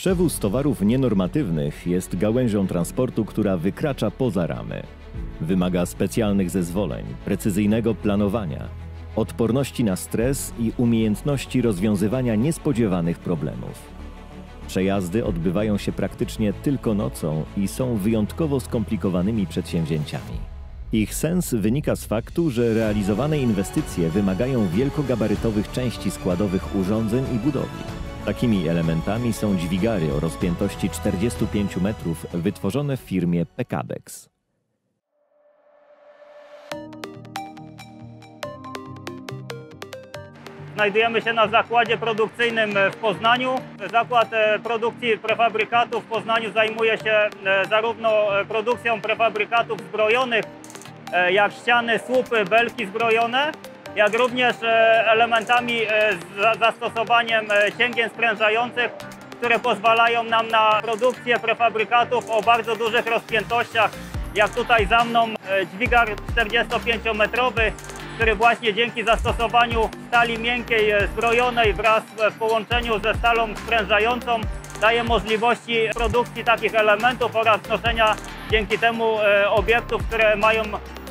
Przewóz towarów nienormatywnych jest gałęzią transportu, która wykracza poza ramy. Wymaga specjalnych zezwoleń, precyzyjnego planowania, odporności na stres i umiejętności rozwiązywania niespodziewanych problemów. Przejazdy odbywają się praktycznie tylko nocą i są wyjątkowo skomplikowanymi przedsięwzięciami. Ich sens wynika z faktu, że realizowane inwestycje wymagają wielkogabarytowych części składowych urządzeń i budowli. Takimi elementami są dźwigary o rozpiętości 45 metrów wytworzone w firmie Pekabex. Znajdujemy się na zakładzie produkcyjnym w Poznaniu. Zakład produkcji prefabrykatów w Poznaniu zajmuje się zarówno produkcją prefabrykatów zbrojonych, jak ściany, słupy, belki zbrojone, jak również elementami z zastosowaniem cięgien sprężających, które pozwalają nam na produkcję prefabrykatów o bardzo dużych rozpiętościach. Jak tutaj za mną dźwigar 45-metrowy, który właśnie dzięki zastosowaniu stali miękkiej zbrojonej wraz w połączeniu ze stalą sprężającą daje możliwości produkcji takich elementów oraz noszenia dzięki temu obiektów, które mają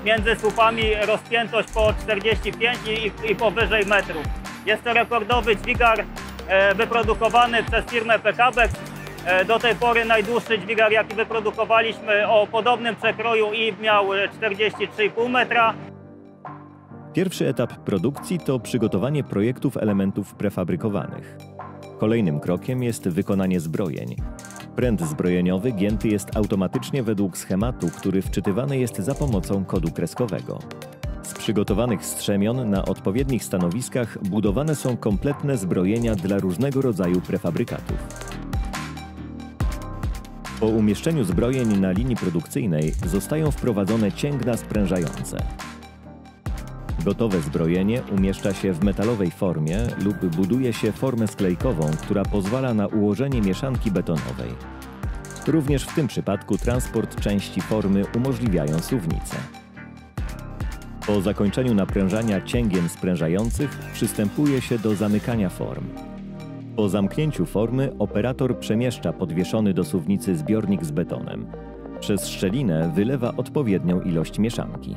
między słupami rozpiętość po 45 i powyżej metrów. Jest to rekordowy dźwigar wyprodukowany przez firmę Pekabex. Do tej pory najdłuższy dźwigar, jaki wyprodukowaliśmy o podobnym przekroju i miał 43,5 metra. Pierwszy etap produkcji to przygotowanie projektów elementów prefabrykowanych. Kolejnym krokiem jest wykonanie zbrojeń. Pręt zbrojeniowy gięty jest automatycznie według schematu, który wczytywany jest za pomocą kodu kreskowego. Z przygotowanych strzemion na odpowiednich stanowiskach budowane są kompletne zbrojenia dla różnego rodzaju prefabrykatów. Po umieszczeniu zbrojeń na linii produkcyjnej zostają wprowadzone cięgna sprężające. Gotowe zbrojenie umieszcza się w metalowej formie lub buduje się formę sklejkową, która pozwala na ułożenie mieszanki betonowej. Również w tym przypadku transport części formy umożliwiają suwnice. Po zakończeniu naprężania cięgien sprężających przystępuje się do zamykania form. Po zamknięciu formy operator przemieszcza podwieszony do suwnicy zbiornik z betonem. Przez szczelinę wylewa odpowiednią ilość mieszanki.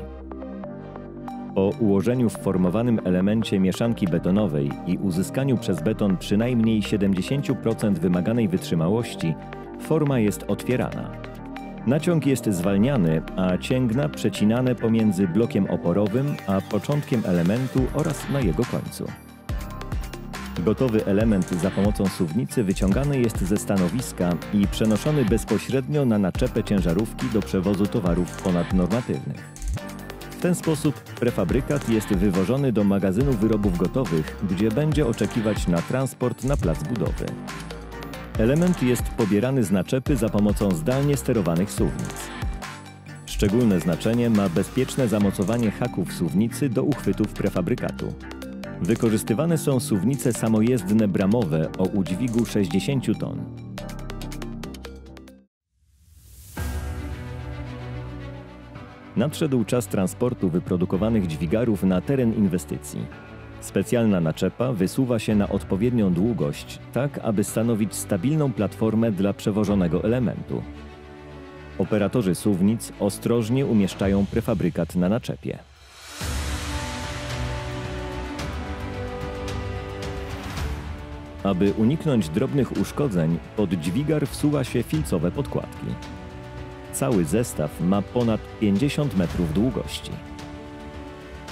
Po ułożeniu w formowanym elemencie mieszanki betonowej i uzyskaniu przez beton przynajmniej 70% wymaganej wytrzymałości, forma jest otwierana. Naciąg jest zwalniany, a cięgna przecinane pomiędzy blokiem oporowym a początkiem elementu oraz na jego końcu. Gotowy element za pomocą suwnicy wyciągany jest ze stanowiska i przenoszony bezpośrednio na naczepę ciężarówki do przewozu towarów ponadnormatywnych. W ten sposób prefabrykat jest wywożony do magazynu wyrobów gotowych, gdzie będzie oczekiwać na transport na plac budowy. Element jest pobierany z naczepy za pomocą zdalnie sterowanych suwnic. Szczególne znaczenie ma bezpieczne zamocowanie haków suwnicy do uchwytów prefabrykatu. Wykorzystywane są suwnice samojezdne bramowe o udźwigu 60 ton. Nadszedł czas transportu wyprodukowanych dźwigarów na teren inwestycji. Specjalna naczepa wysuwa się na odpowiednią długość, tak aby stanowić stabilną platformę dla przewożonego elementu. Operatorzy suwnic ostrożnie umieszczają prefabrykat na naczepie. Aby uniknąć drobnych uszkodzeń, pod dźwigar wsuwa się filcowe podkładki. Cały zestaw ma ponad 50 metrów długości.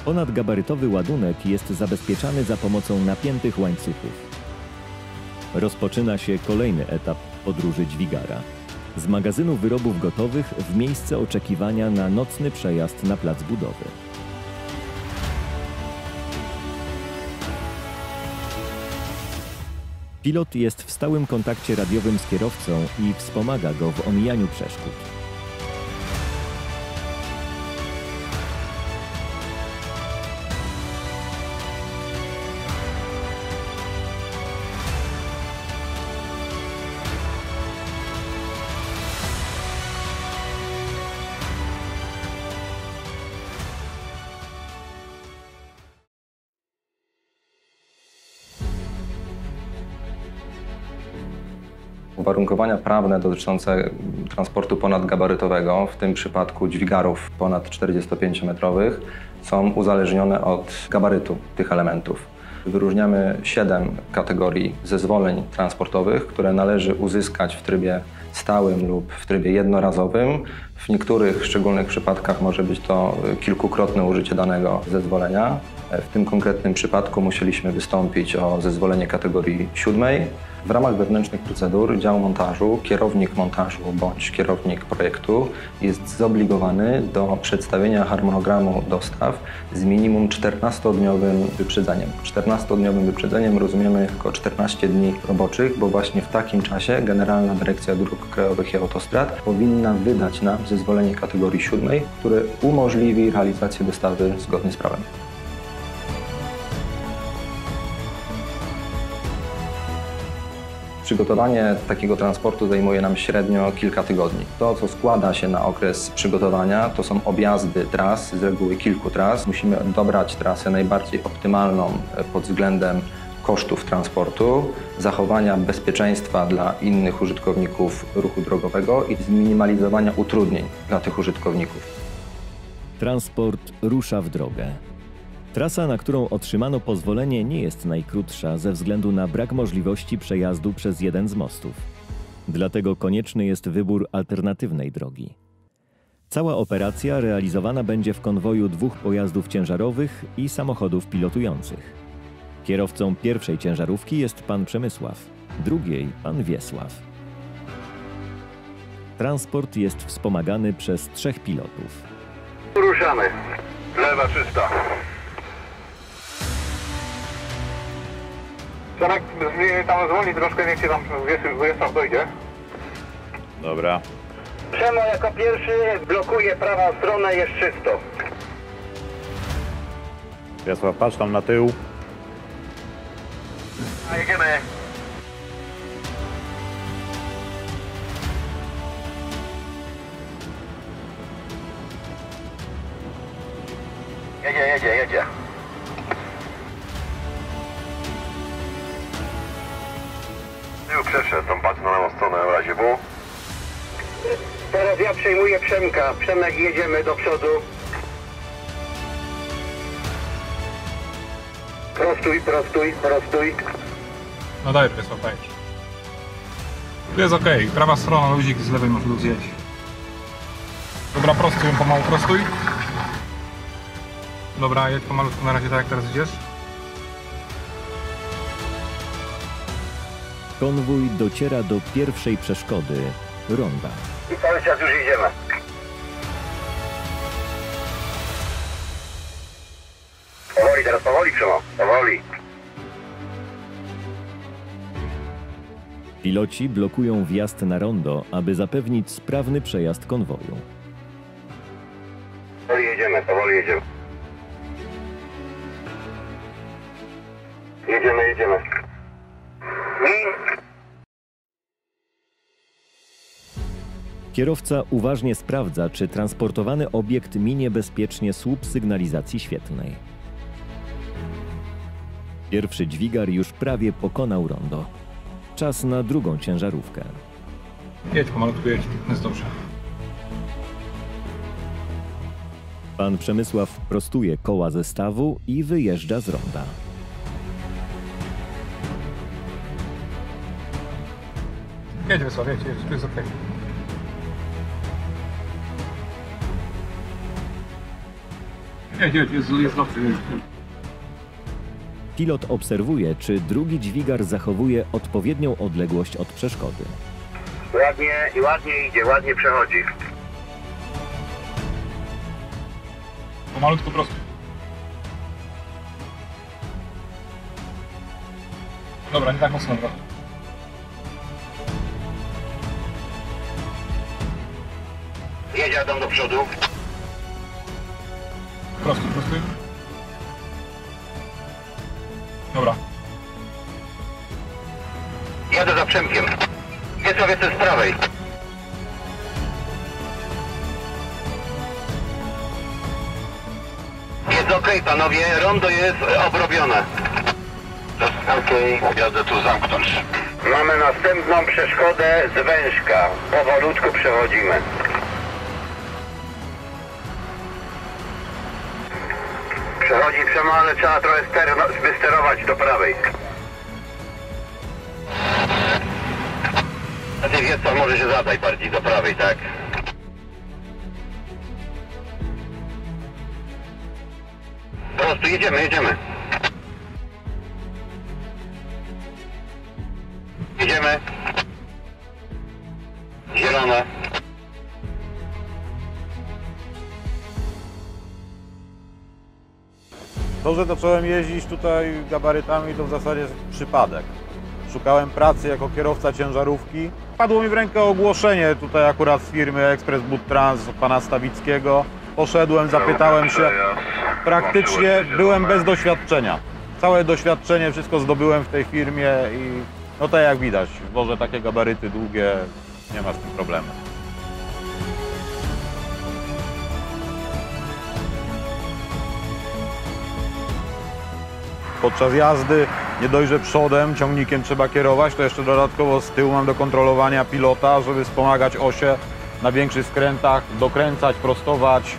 Ponadgabarytowy ładunek jest zabezpieczany za pomocą napiętych łańcuchów. Rozpoczyna się kolejny etap podróży dźwigara. Z magazynu wyrobów gotowych w miejsce oczekiwania na nocny przejazd na plac budowy. Pilot jest w stałym kontakcie radiowym z kierowcą i wspomaga go w omijaniu przeszkód. Uwarunkowania prawne dotyczące transportu ponadgabarytowego, w tym przypadku dźwigarów ponad 45-metrowych, są uzależnione od gabarytu tych elementów. Wyróżniamy 7 kategorii zezwoleń transportowych, które należy uzyskać w trybie stałym lub w trybie jednorazowym. W niektórych szczególnych przypadkach może być to kilkukrotne użycie danego zezwolenia. W tym konkretnym przypadku musieliśmy wystąpić o zezwolenie kategorii 7. W ramach wewnętrznych procedur dział montażu, kierownik montażu bądź kierownik projektu jest zobligowany do przedstawienia harmonogramu dostaw z minimum 14-dniowym wyprzedzeniem. 14-dniowym wyprzedzeniem rozumiemy jako 14 dni roboczych, bo właśnie w takim czasie Generalna Dyrekcja Dróg Krajowych i Autostrad powinna wydać nam zezwolenie kategorii 7, które umożliwi realizację dostawy zgodnie z prawem. Przygotowanie takiego transportu zajmuje nam średnio kilka tygodni. To, co składa się na okres przygotowania, to są objazdy tras, z reguły kilku tras. Musimy dobrać trasę najbardziej optymalną pod względem kosztów transportu, zachowania bezpieczeństwa dla innych użytkowników ruchu drogowego i zminimalizowania utrudnień dla tych użytkowników. Transport rusza w drogę. Trasa, na którą otrzymano pozwolenie, nie jest najkrótsza ze względu na brak możliwości przejazdu przez jeden z mostów. Dlatego konieczny jest wybór alternatywnej drogi. Cała operacja realizowana będzie w konwoju 2 pojazdów ciężarowych i samochodów pilotujących. Kierowcą pierwszej ciężarówki jest pan Przemysław, drugiej pan Wiesław. Transport jest wspomagany przez 3 pilotów. Ruszamy. Lewa czysta. Zamek tam zwolni troszkę, niech się tam Wiesław dojdzie. Dobra. Przemo jako pierwszy blokuje prawą stronę, jest czysto. Wiesław, patrz tam na tył. A jedziemy. Jedzie. Tył przeszedł, tam patrz na lewą stronę w razie W. Teraz ja przejmuję Przemka. Przemek, jedziemy do przodu. Prostuj. No daj, Wiesław, daj. Tu jest okej, prawa strona, luzik, z lewej masz luz, jedź. Dobra, prostuj, pomału prostuj. Dobra, jedź pomalutku na razie tak jak teraz idziesz. Konwój dociera do pierwszej przeszkody – ronda. I cały czas już idziemy. Powoli, Przemo, powoli. Piloci blokują wjazd na rondo, aby zapewnić sprawny przejazd konwoju. Powoli jedziemy. Jedziemy. Kierowca uważnie sprawdza, czy transportowany obiekt minie bezpiecznie słup sygnalizacji świetlnej. Pierwszy dźwigar już prawie pokonał rondo. Czas na drugą ciężarówkę. Jedź pomalutku, jedź, jest dobrze. Pan Przemysław prostuje koła zestawu i wyjeżdża z ronda. Jedź, Wiesław, jedź, tu jest okej. Jedź, jest dobrze, jedź. Pilot obserwuje, czy drugi dźwigar zachowuje odpowiednią odległość od przeszkody. Ładnie idzie, ładnie przechodzi. Pomalutku prosto. Dobra, nie tak mocno, dobra. Jedzie Adam do przodu. Prostuj. Dobra. Jadę za Przemkiem. Wiesław jest z prawej. Jest okej, panowie, rondo jest obrobione. Okej, jadę tu zamknąć. Mamy następną przeszkodę z Wężka. Powolutku przechodzimy. Przechodzi Przemo, ale trzeba trochę wysterować do prawej. Na tych wiecach może się zadać bardziej do prawej, tak? Po prostu jedziemy. Jedziemy. Zielone. To, że zacząłem jeździć tutaj gabarytami, to w zasadzie jest przypadek. Szukałem pracy jako kierowca ciężarówki. Padło mi w rękę ogłoszenie tutaj akurat z firmy Express Boot Trans pana Stawickiego. Poszedłem, zapytałem się. Praktycznie byłem bez doświadczenia. Całe doświadczenie, wszystko zdobyłem w tej firmie i no tak jak widać, wożę takie gabaryty długie, nie ma z tym problemu. Podczas jazdy nie dość, że przodem ciągnikiem trzeba kierować, to jeszcze dodatkowo z tyłu mam do kontrolowania pilota, żeby wspomagać osię na większych skrętach, dokręcać, prostować,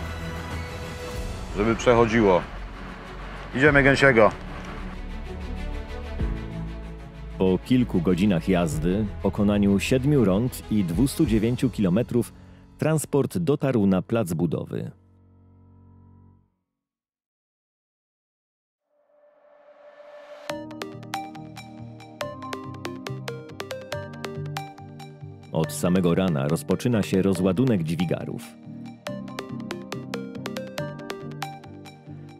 żeby przechodziło. Idziemy Gęsiego. Po kilku godzinach jazdy, pokonaniu 7 rond i 209 km, transport dotarł na plac budowy. Od samego rana rozpoczyna się rozładunek dźwigarów.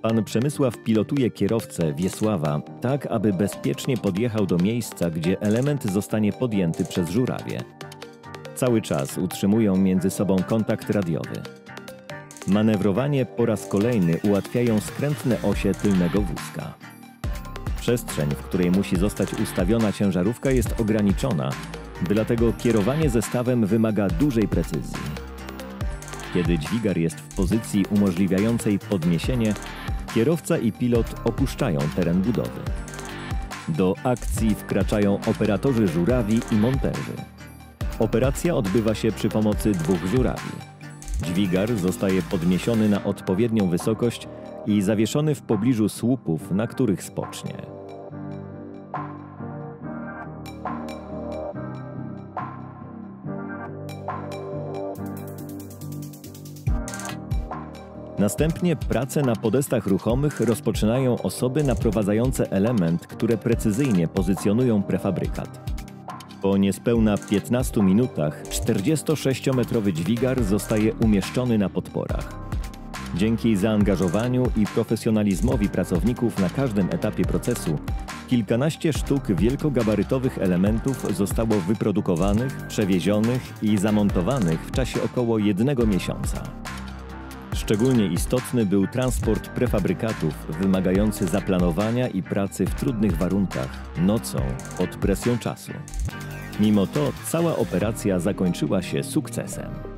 Pan Przemysław pilotuje kierowcę Wiesława tak, aby bezpiecznie podjechał do miejsca, gdzie element zostanie podjęty przez żurawie. Cały czas utrzymują między sobą kontakt radiowy. Manewrowanie po raz kolejny ułatwiają skrętne osie tylnego wózka. Przestrzeń, w której musi zostać ustawiona ciężarówka, jest ograniczona, dlatego kierowanie zestawem wymaga dużej precyzji. Kiedy dźwigar jest w pozycji umożliwiającej podniesienie, kierowca i pilot opuszczają teren budowy. Do akcji wkraczają operatorzy żurawi i monterzy. Operacja odbywa się przy pomocy 2 żurawi. Dźwigar zostaje podniesiony na odpowiednią wysokość i zawieszony w pobliżu słupów, na których spocznie. Następnie pracę na podestach ruchomych rozpoczynają osoby naprowadzające element, które precyzyjnie pozycjonują prefabrykat. Po niespełna 15 minutach 46-metrowy dźwigar zostaje umieszczony na podporach. Dzięki zaangażowaniu i profesjonalizmowi pracowników na każdym etapie procesu, kilkanaście sztuk wielkogabarytowych elementów zostało wyprodukowanych, przewiezionych i zamontowanych w czasie około 1 miesiąca. Szczególnie istotny był transport prefabrykatów wymagający zaplanowania i pracy w trudnych warunkach, nocą, pod presją czasu. Mimo to cała operacja zakończyła się sukcesem.